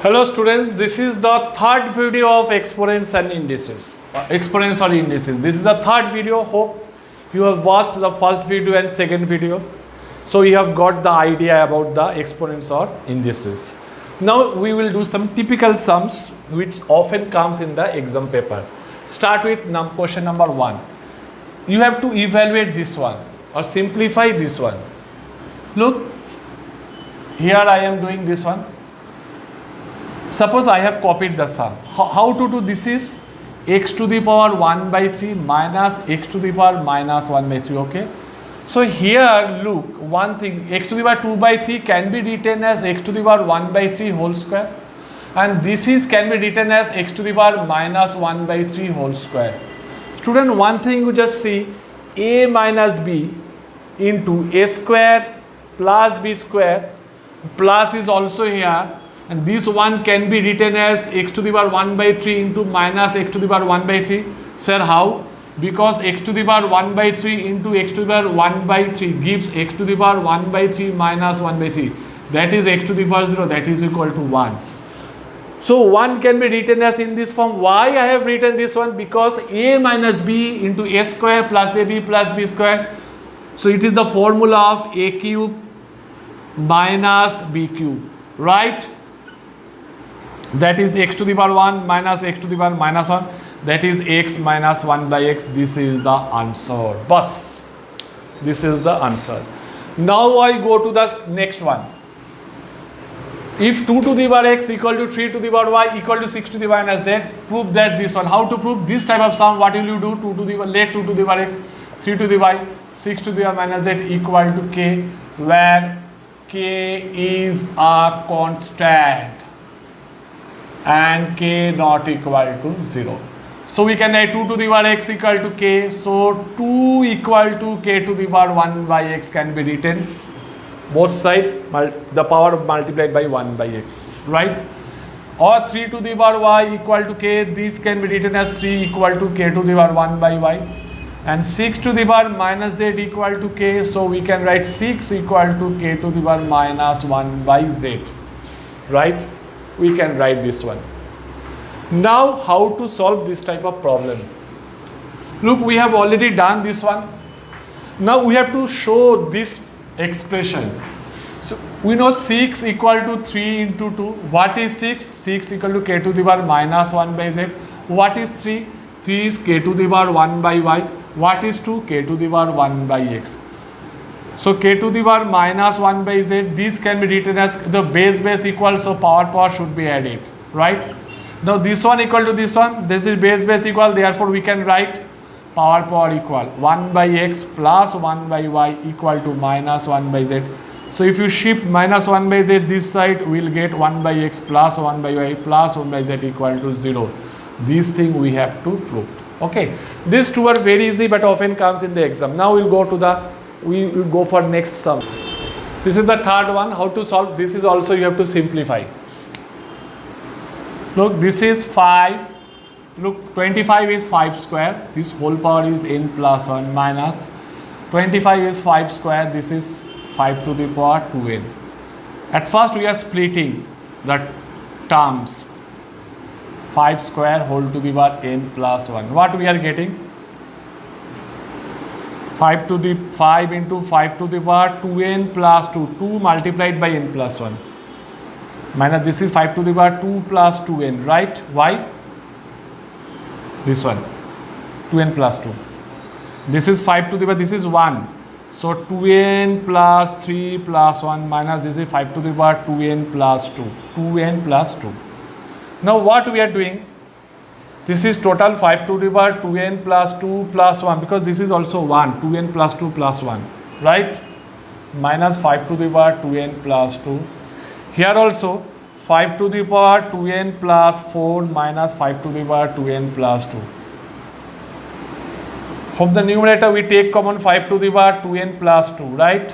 Hello students, this is the third video of exponents and indices. Exponents or indices. This is the third video. Hope you have watched the first video and second video. So you have got the idea about the exponents or indices. Now we will do some typical sums which often comes in the exam paper. Start with question number 1. You have to evaluate this one or simplify this one. Look, here I am doing this one. Suppose I have copied the sum. How to do this is x to the power 1 by 3 minus x to the power minus 1 by 3. Okay. So here look, one thing, x to the power 2 by 3 can be written as x to the power 1 by 3 whole square, and this is can be written as x to the power minus 1 by 3 whole square. Student, one thing you just see, a minus b into a square plus b square, plus is also here. And this one can be written as x to the power 1 by 3 into minus x to the power 1 by 3. Sir, how? Because x to the power 1 by 3 into x to the power 1 by 3 gives x to the power 1 by 3 minus 1 by 3. That is x to the power 0, that is equal to 1. So 1 can be written as in this form. Why I have written this one? Because a minus b into a square plus ab plus b square. So it is the formula of a cube minus b cube, right? That is x to the power 1 minus x to the power minus 1. That is x minus 1 by x. This is the answer. Bus. This is the answer. Now I go to the next one. If 2 to the power x equal to 3 to the power y equal to 6 to the power minus z, prove that this one. How to prove this type of sum? What will you do? 2 to the power, let 2 to the power x, 3 to the y, 6 to the power minus z equal to k, where k is a constant and k not equal to 0. So we can write 2 to the power x equal to k. So 2 equal to k to the power 1 by x can be written. Both side the power multiplied by 1 by x, right? Or 3 to the power y equal to k. This can be written as 3 equal to k to the power 1 by y. And 6 to the power minus z equal to k. So we can write 6 equal to k to the power minus 1 by z, right? We can write this one. Now how to solve this type of problem? Look, we have already done this one. Now we have to show this expression. So we know 6 equal to 3 into 2. What is 6? 6 equal to k to the power minus 1 by z. What is 3? 3 is k to the power 1 by y. What is 2? K to the power 1 by x. So k to the power minus 1 by z, this can be written as the base equal, so power should be added, right? Now this one equal to this one, this is base equal, therefore we can write power equal 1 by x plus 1 by y equal to minus 1 by z. So if you shift minus 1 by z this side, we will get 1 by x plus 1 by y plus 1 by z equal to 0. This thing we have to prove. Okay, these two are very easy but often comes in the exam. Now we will go for next sum. This is the third one. How to solve? This is also you have to simplify. Look, this is 5. Look, 25 is 5 square. This whole power is n plus 1 minus 25 is 5 square. This is 5 to the power 2n. At first we are splitting the terms. 5 square whole to the power n plus 1. What we are getting? 5 into 5 to the power 2n plus 2. 2 multiplied by n plus 1. Minus this is 5 to the power 2 plus 2n, right? Why? This one. 2n plus 2. This is 5 to the power, this is 1. So 2n plus 3 plus 1 minus this is 5 to the power 2n plus 2. 2n plus 2. Now what we are doing? This is total 5 to the power 2n plus 2 plus 1, because this is also 1, 2n plus 2 plus 1, right? Minus 5 to the power 2n plus 2. Here also 5 to the power 2n plus 4 minus 5 to the power 2n plus 2. From the numerator we take common 5 to the power 2n plus 2, right?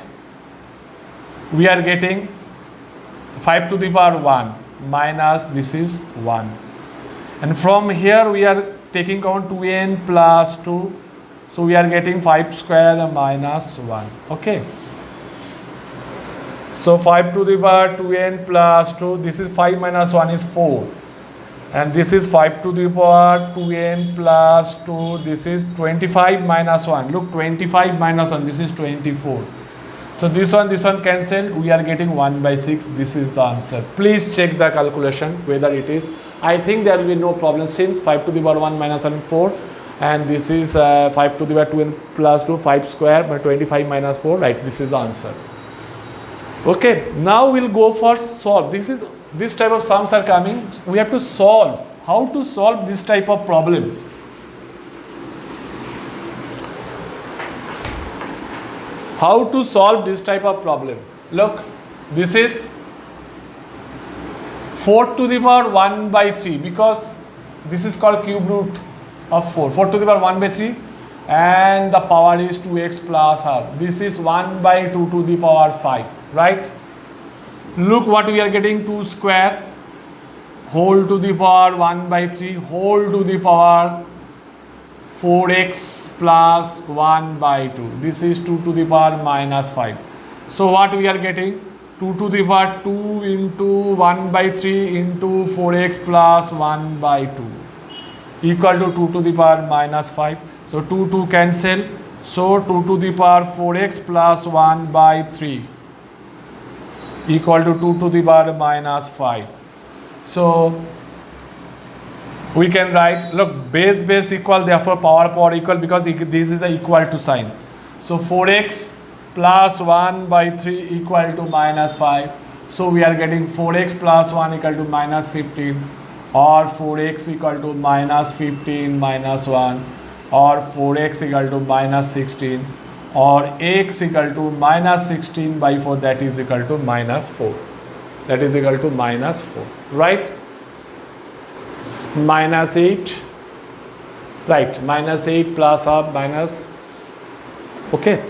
We are getting 5 to the power 1 minus this is 1. And from here we are taking common 2n plus 2. So we are getting 5 square minus 1. Okay. So 5 to the power 2n plus 2, this is 5 minus 1 is 4. And this is 5 to the power 2n plus 2, this is 25 minus 1. Look, 25 minus 1, this is 24. So this one cancelled, we are getting 1 by 6, this is the answer. Please check the calculation whether it is. I think there will be no problem since 5 to the power 1 minus 1 4, and this is 5 to the power 2n plus 2, 5 square by 25 minus 4, right, this is the answer. Okay, now we'll go for solve. This type of sums are coming, we have to solve. How to solve this type of problem? How to solve this type of problem? Look, this is 4 to the power 1 by 3, because this is called cube root of 4. 4 to the power 1 by 3, and the power is 2x plus half. This is 1 by 2 to the power 5, right? Look what we are getting, 2 square whole to the power 1 by 3 whole to the power 4x plus 1 by 2. This is 2 to the power minus 5. So what we are getting? 2 to the power 2 into 1 by 3 into 4x plus 1 by 2 equal to 2 to the power minus 5. So 2 cancel. So 2 to the power 4x plus 1 by 3 equal to 2 to the power minus 5. So we can write, look, base equal, therefore power equal, because this is the equal to sign. So 4x plus 1 by 3 equal to minus 5. So we are getting 4x plus 1 equal to minus 15, or 4x equal to minus 15 minus 1, or 4x equal to minus 16, or x equal to minus 16 by 4, that is equal to minus 4. That is equal to minus 4, right? Minus 8, right? Minus 8 plus half minus, okay.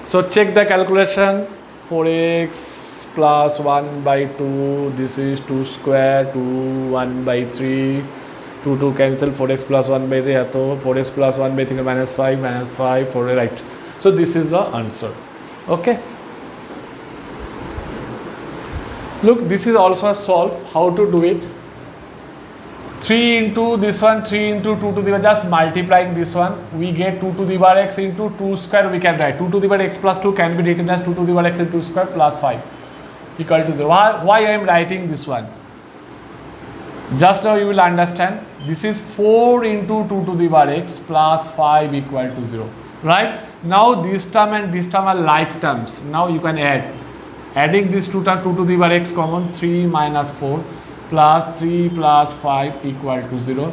So check the calculation. 4x plus 1 by 2, this is 2 square, 2, 1 by 3, 2 cancel, 4x plus 1 by 3, so 4x plus 1 by 3 minus 5, 4, right. So this is the answer, okay. Look, this is also a solve. How to do it? 3 into this one, 3 into 2 to the power, just multiplying this one, we get 2 to the power x into 2 square, we can write 2 to the power x plus 2 can be written as 2 to the power x into 2 square plus 5 equal to 0. Why I am writing this one? Just now you will understand. This is 4 into 2 to the power x plus 5 equal to 0, right? Now this term and this term are like terms. Now you can add. Adding this 2 to the power x common, 3 minus 4 plus 3 plus 5 equal to 0.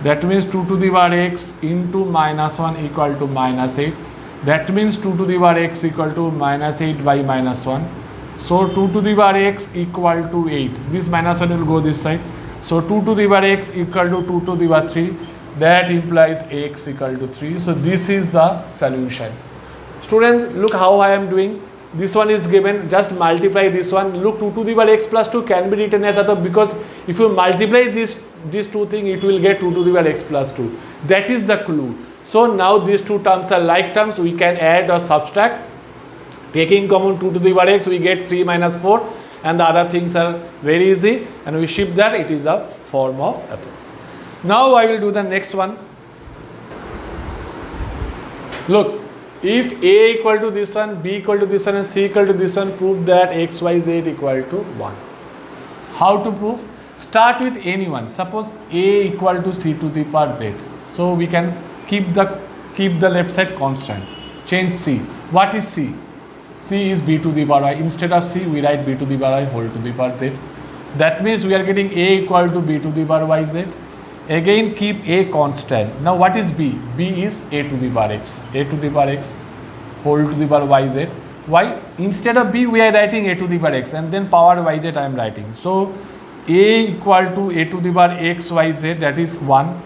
That means 2 to the power x into minus 1 equal to minus 8. That means 2 to the power x equal to minus 8 by minus 1. So 2 to the power x equal to 8. This minus 1 will go this side. So 2 to the power x equal to 2 to the power 3. That implies x equal to 3. So this is the solution. Students, look how I am doing. This one is given, just multiply this one. Look, 2 to the power x plus 2 can be written as other, because if you multiply these two things, it will get 2 to the power x plus 2. That is the clue. So now these two terms are like terms, we can add or subtract. Taking common 2 to the power x, we get 3 minus 4, and the other things are very easy, and we shift that, it is a form of apple. Now I will do the next one. Look, if A equal to this one, B equal to this one, and C equal to this one, prove that x, y, z equal to 1. How to prove? Start with anyone. Suppose A equal to C to the power z. So we can keep the left side constant. Change C. What is C? C is B to the power y. Instead of C, we write B to the power y whole to the power z. That means we are getting A equal to B to the power y z. Again keep A constant. Now what is B? B is A to the power x. A to the power x whole to the power yz. Why? Instead of B we are writing A to the power x, and then power yz I am writing. So A equal to A to the power x yz, that is 1.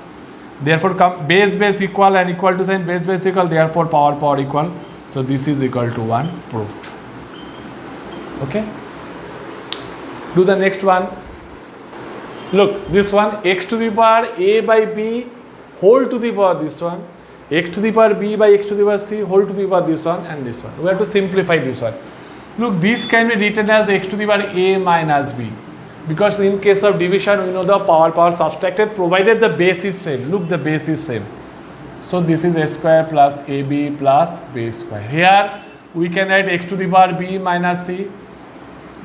Therefore come base equal and equal to sign, base equal, therefore power equal. So this is equal to 1, proved. Okay. Do the next one. Look, this one, x to the power a by b whole to the power this one, x to the power b by x to the power c whole to the power this one, and this one. We have to simplify this one. Look, this can be written as x to the power a minus b, because in case of division we know the power subtracted provided the base is same. Look, the base is same. So this is a square plus ab plus b square. Here we can write x to the power b minus c,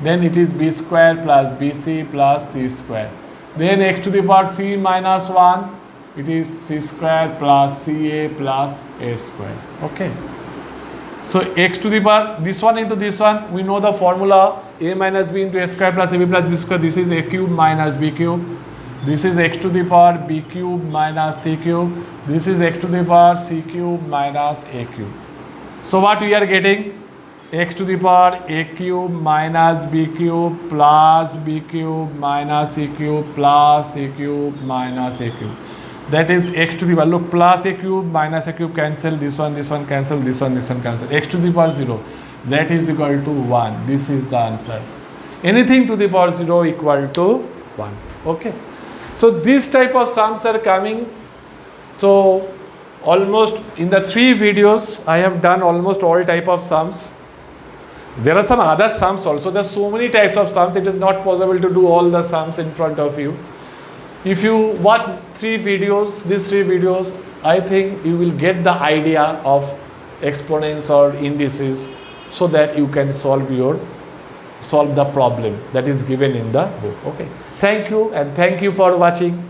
then it is b square plus bc plus c square. Then x to the power c minus 1, it is c square plus ca plus a square. Okay. So x to the power, this one into this one, we know the formula, a minus b into a square plus ab plus b square. This is a cube minus b cube. This is x to the power b cube minus c cube. This is x to the power c cube minus a cube. So what we are getting? X to the power a cube minus b cube plus b cube minus c cube plus c cube minus a cube. That is x to the power, look, plus a cube minus a cube cancel, this one cancel, this one cancel. X to the power 0, that is equal to 1. This is the answer. Anything to the power 0 equal to 1. Okay. So this type of sums are coming. So almost in the 3 videos I have done almost all type of sums. There are some other sums also. There are so many types of sums, it is not possible to do all the sums in front of you. If you watch these 3 videos, I think you will get the idea of exponents or indices, so that you can solve the problem that is given in the book. Okay. Thank you, and thank you for watching.